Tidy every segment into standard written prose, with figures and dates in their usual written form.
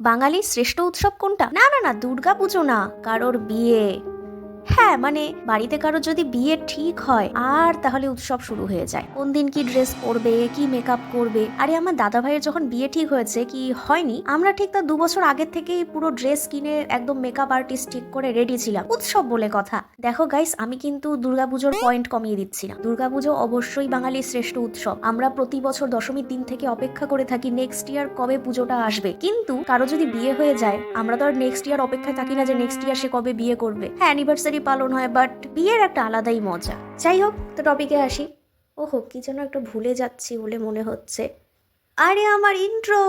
বাঙালির শ্রেষ্ঠ উৎসব কোনটা? না না না, দুর্গা পুজো না, কারোর বিয়ে। হ্যাঁ মানে বাড়িতে কারোর যদি বিয়ে ঠিক হয় আর তাহলে উৎসব শুরু হয়ে যায়। কোন দিন কি ড্রেস পরবে, কি মেকআপ করবে। আরে আমার দাদা ভাইয়ের যখন বিয়ে ঠিক হয়েছে, কি হয়নি, আমরা ঠিক তার 2 বছর আগের থেকেই পুরো ড্রেস কিনে একদম মেকআপ আর্টিস্ট ঠিক করে রেডি ছিলাম। উৎসব বলে কথা। দেখো গাইস, আমি কিন্তু দুর্গাপুজোর পয়েন্ট কমিয়ে দিচ্ছি না। দুর্গাপুজো অবশ্যই বাঙালির শ্রেষ্ঠ উৎসব। আমরা প্রতি বছর দশমীর দিন থেকে অপেক্ষা করে থাকি নেক্সট ইয়ার কবে পুজোটা আসবে। কিন্তু কারো যদি বিয়ে হয়ে যায়, আমরা তো আর নেক্সট ইয়ার অপেক্ষায় থাকি না যে নেক্সট ইয়ার সে কবে বিয়ে করবে। হ্যাঁ, অ্যানিভার্সারি পালন হয়, বাট বিয়ের একটা আলাদাই মজা। যাই হোক, তো টপিকে আসি। ওহো, কি যেন একটা ভুলে যাচ্ছি বলে মনে হচ্ছে। আরে আমার ইন্ট্রো।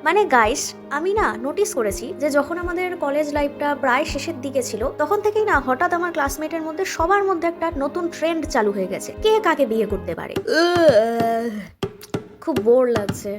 মানে গাইস, আমি না নোটিস করেছি যে যখন আমাদের কলেজ লাইফটা প্রায় শেষের দিকে ছিল, তখন থেকেই না হঠাৎ আমার ক্লাসমেটের মধ্যে সবার মধ্যে একটা নতুন ট্রেন্ড চালু হয়ে গেছে, কে কাকে বিয়ে করতে পারে। খুব বোর লাগছে,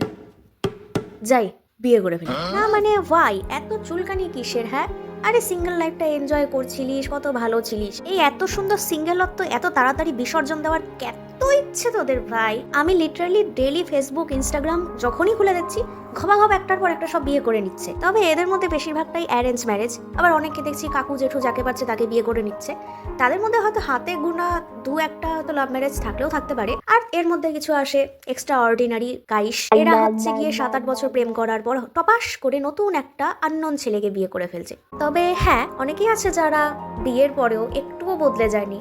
যাই বিয়ে করে ফেলি। না মানে ওয়াই এত চুলকানি কিসের? হ্যাঁ, আরে সিঙ্গেল লাইফটা এনজয় করছিলিস, কত ভালো ছিলিস, এই এত সুন্দর সিঙ্গেলত্ব এত তাড়াতাড়ি বিসর্জন দেওয়ার এত ইচ্ছে তোদের ভাই। আমি লিটারালি ডেইলি ফেসবুক ইনস্টাগ্রাম যখনই খুলে দেখছি ঘবা একটার পর একটা সব বিয়ে করে নিচ্ছে। তবে এদের মধ্যে বেশিরভাগটাই অ্যারেঞ্জ ম্যারেজ, আবার অনেককে দেখছি কাকু জেঠু যাকে পাচ্ছে তাকে বিয়ে করে নিচ্ছে। তাদের মধ্যে হয়তো হাতে গোনা 2-1টা তো লাভ ম্যারেজ থাকলেও থাকতে পারে, আর এর মধ্যে কিছু আসে এক্সট্রা অর্ডিনারি গাইস। এরা হচ্ছে গিয়ে 7-8 বছর প্রেম করার পর টপাস করে নতুন একটা আননোন ছেলেকে বিয়ে করে ফেলছে। তবে হ্যাঁ, অনেকেই আছে যারা বিয়ের পরেও একটুও বদলে যায়নি,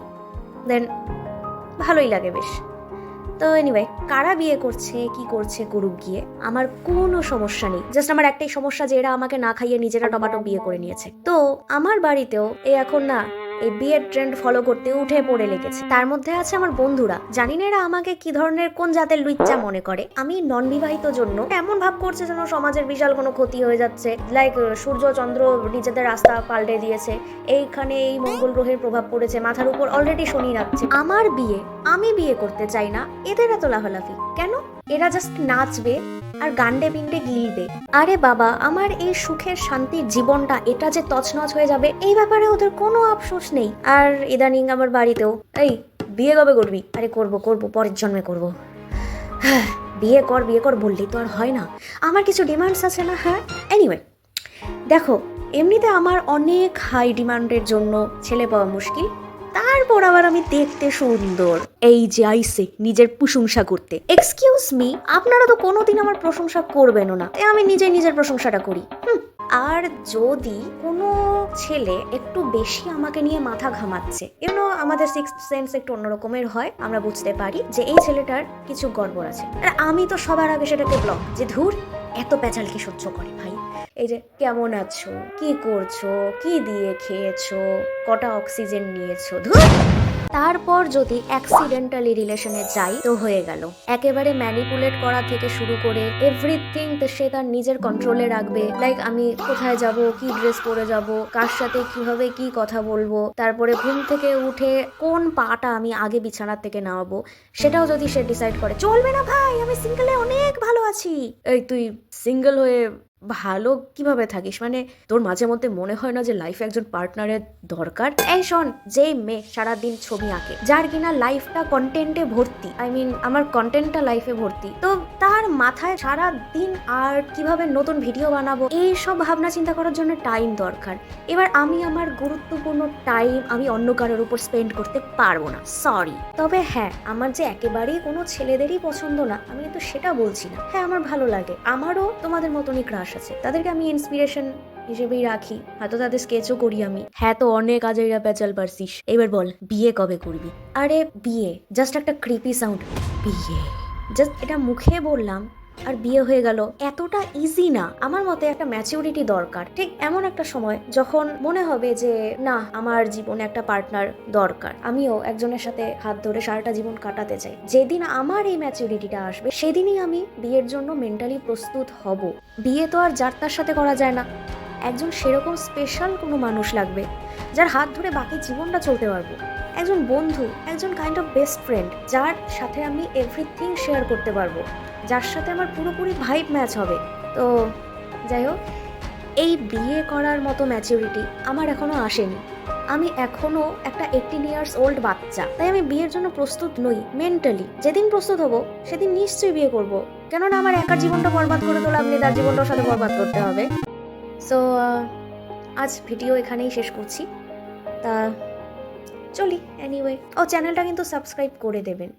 দেন ভালোই লাগে বেশ। তো এনিওয়ে, কারা বিয়ে করছে কি করছে করুক গিয়ে, আমার কোনো সমস্যা নেই। জাস্ট আমার একটাই সমস্যা যে এরা আমাকে না খাইয়ে নিজেরা টমাটো বিয়ে করে নিয়েছে। তো আমার বাড়িতেও এই এখন না এই বিয়ের ট্রেন্ড ফলো করতে উঠে পড়ে লেগেছে। তার মধ্যে আছে আমার বন্ধুরা। জানি না এরা আমাকে কি ধরনের কোন জাতের লুইচ্চা মনে করে। আমি নন বিবাহিত জন্য এমন ভাব করছে যেন সমাজের বিশাল কোনো ক্ষতি হয়ে যাচ্ছে, লাইক সূর্য চন্দ্র নিজেদের রাস্তা পাল্টে দিয়েছে, এইখানে এই মঙ্গল গ্রহের প্রভাব পড়েছে, মাথার উপর অলরেডি শনি রাখছে। আমার বিয়ে, আমি বিয়ে করতে চাই না, এদের এত লাফালাফি কেন? এরা জাস্ট নাচবে আর গান্ডে পিন্ডে গিলবে। আরে বাবা, আমার এই সুখের শান্তির জীবনটা এটা যে তছনছ হয়ে যাবে এই ব্যাপারে ওদের কোনো আফসোস নেই। আর ইদানিং আমার বাড়িতেও এই বিয়ে কবে করবি? আরে করব পরের জন্মে করব। বিয়ে কর বললেই তো আর হয় না, আমার কিছু ডিমান্ডস আছে না। হ্যাঁ, এনিওয়ে দেখো, এমনিতে আমার অনেক হাই ডিমান্ডের জন্য ছেলে পাওয়া মুশকিল, তারপর আবার আমি দেখতে সুন্দর, এই যে আইসে নিজের প্রশংসা করতে। এক্সকিউজ মি, আপনারা তো কোনোদিন আমার প্রশংসা করবেনও না, আমি নিজের প্রশংসাটা করি। আর যদি কোনো ছেলে একটু বেশি আমাকে নিয়ে মাথা ঘামাচ্ছে, আমাদের সিক্সথ সেন্স একটু অন্যরকমের হয়, আমরা বুঝতে পারি যে এই ছেলেটার কিছু গড়বড় আছে। আর আমি তো সবার আগে সেটাকে ব্লক, যে ধুর এত প্যাচালকে সহ্য করে ভাই। এই যে কেমন আছো, কি করছো, কি দিয়ে খেয়েছো, কটা অক্সিজেন নিয়েছো, ধুর। তারপর যদি অ্যাক্সিডেন্টালি রিলেশনে যাই তো হয়ে গেল। একেবারে ম্যানিপুলেট করা থেকে শুরু করে এভরিথিং সে তার নিজের কন্ট্রোলে রাখবে। লাইক আমি কোথায় যাব, কি ড্রেস পরে যাব, কার সাথে কিভাবে কি কথা বলবো, তারপরে ঘুম থেকে উঠে কোন পাটা আমি আগে বিছানার থেকে নামাবো, সেটাও যদি সে ডিসাইড করে। চলবে না ভাই, আমি সিঙ্গেলে অনেক ভালো আছি। এই তুই সিঙ্গেল হয়ে ভালো কিভাবে থাকিস? মানে তোর মাঝে মধ্যে মনে হয় না যে লাইফে একজন পার্টনারের দরকার? এই শোন, যেই মেয়ে সারাদিন ছবি আঁকে, যার কিনা লাইফটা কন্টেন্টে ভর্তি, আমার কন্টেন্টটা লাইফে ভর্তি, তো তার মাথায় সারা দিন আর কিভাবে নতুন ভিডিও বানাবো এইসব ভাবনা চিন্তা করার জন্য টাইম দরকার। এবার আমি আমার গুরুত্বপূর্ণ টাইম আমি অন্য কারোর উপর স্পেন্ড করতে পারবো না, সরি। তবে হ্যাঁ, আমার যে একেবারেই কোনো ছেলেদেরই পছন্দ না আমি তো সেটা বলছি না। হ্যাঁ, আমার ভালো লাগে, আমারও তোমাদের মতনই ক্রাশ আছে, তাদেরকে আমি ইন্সপিরেশন হিসেবেই রাখি, হয়তো তাদের স্কেচও করি আমি। হ্যাঁ, তো অনেক আজেরা পেঁচাল পারছিস, এবার বল বিয়ে কবে করবি? আরে বিয়ে জাস্ট একটা ক্রিপি সাউন্ড, বিয়ে জাস্ট এটা মুখে বললাম আর বিয়ে হয়ে গেল, এতটা ইজি না। আমার মতে একটা ম্যাচিউরিটি দরকার, ঠিক এমন একটা সময় যখন মনে হবে যে না, আমার জীবনে একটা পার্টনার দরকার, আমিও একজনের সাথে হাত ধরে সারাটা জীবন কাটাতে চাই। যেদিন আমার এই ম্যাচিউরিটিটা আসবে সেদিনই আমি বিয়ের জন্য মেন্টালি প্রস্তুত হব। বিয়ে তো আর যার তার সাথে করা যায় না, একজন সেরকম স্পেশাল কোনো মানুষ লাগবে যার হাত ধরে বাকি জীবনটা চলতে পারবো, একজন বন্ধু, একজন কাইন্ড অফ বেস্ট ফ্রেন্ড, যার সাথে আমি এভরিথিং শেয়ার করতে পারবো, যার সাথে আমার পুরোপুরি ভাইব ম্যাচ হবে। তো যাই হোক, এই বিয়ে করার মতো ম্যাচিউরিটি আমার এখনো আসেনি। আমি এখনো একটা 18 ইয়ার্স ওল্ড বাচ্চা, তাই আমি বিয়ের জন্য প্রস্তুত নই মেন্টালি। যেদিন প্রস্তুত হব সেদিন নিশ্চয়ই বিয়ে করব, কেননা আমার একার জীবনটা বরবাদ করে তো লাভ নেই, তার জীবনটার সাথে বরবাদ করতে হবে। সো আজ ভিডিও এখানেই শেষ করছি। তা চলি এনিওয়ে, চ্যানেলটা কিন্তু সাবস্ক্রাইব করে দেবেন।